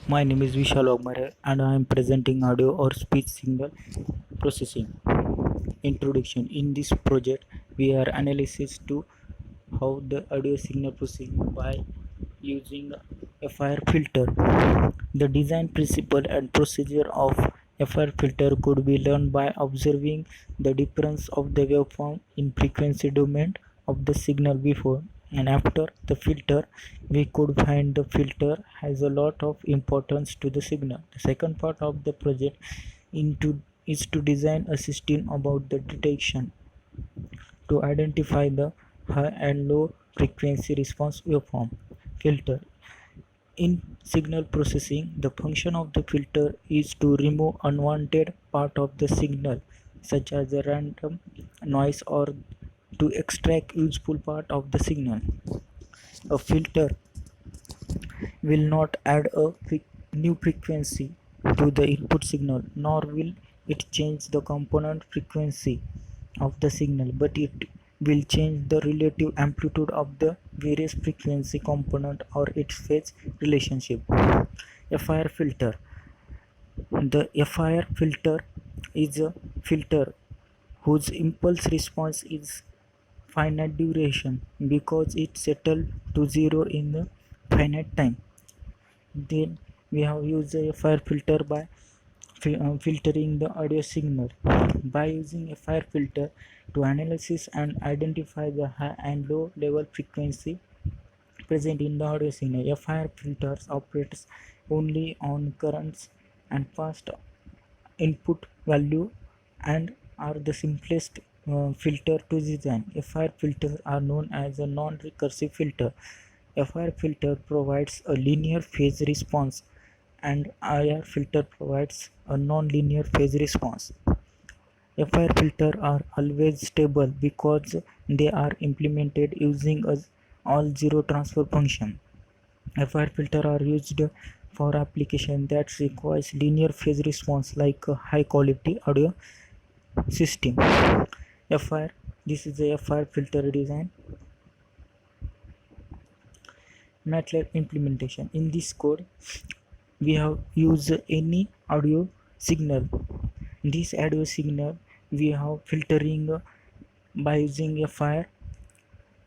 My name is Vishal Ogmare and I am presenting audio or speech signal processing. Introduction. In this project, we are analysis to how the audio signal processing by using a FIR filter. The design principle and procedure of FIR filter could be learned by observing the difference of the waveform in frequency domain of the signal before and after the filter. We could find the filter has a lot of importance to the signal. The second part of the project is to design a system about the detection to identify the high and low frequency response waveform filter. In signal processing, the function of the filter is to remove unwanted part of the signal, such as a random noise, or to extract useful part of the signal. A filter will not add a new frequency to the input signal, nor will it change the component frequency of the signal, but it will change the relative amplitude of the various frequency component or its phase relationship. FIR filter. The FIR filter is a filter whose impulse response is finite duration because it settles to zero in the finite time. Then we have used a FIR filter by filtering the audio signal. By using a FIR filter to analyze and identify the high and low level frequency present in the audio signal. FIR filters operates only on currents and past input value and are the simplest filter to design. FIR filters are known as a non-recursive filter. FIR filter provides a linear phase response and IR filter provides a non-linear phase response. FIR filters are always stable because they are implemented using a all zero transfer function. FIR filters are used for application that requires linear phase response like a high quality audio system. FIR, this is a FIR filter design. MATLAB implementation. In this code, we have used any audio signal. This audio signal we have filtering by using a FIR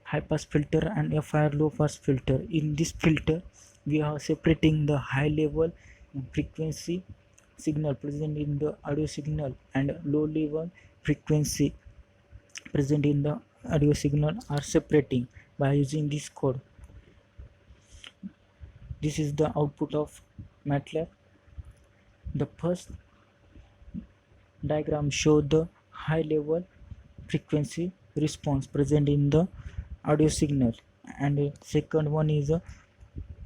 high pass filter and a FIR low pass filter. In this filter, we are separating the high level frequency signal present in the audio signal and low level frequency present in the audio signal are separating by using this code. This is the output of MATLAB. The first diagram shows the high level frequency response present in the audio signal, and the second one is a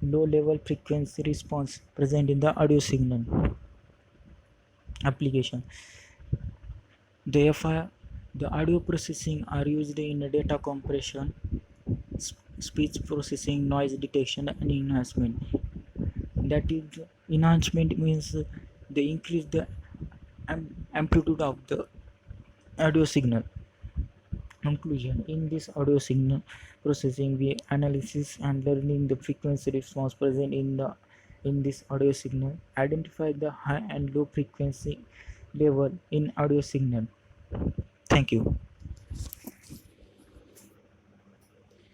low level frequency response present in the audio signal. Application. The audio processing are used in data compression, speech processing, noise detection, and enhancement. That is, enhancement means they increase the amplitude of the audio signal. Conclusion. In this audio signal processing, we analysis and learning the frequency response present in this audio signal, identify the high and low frequency level in audio signal. Thank you.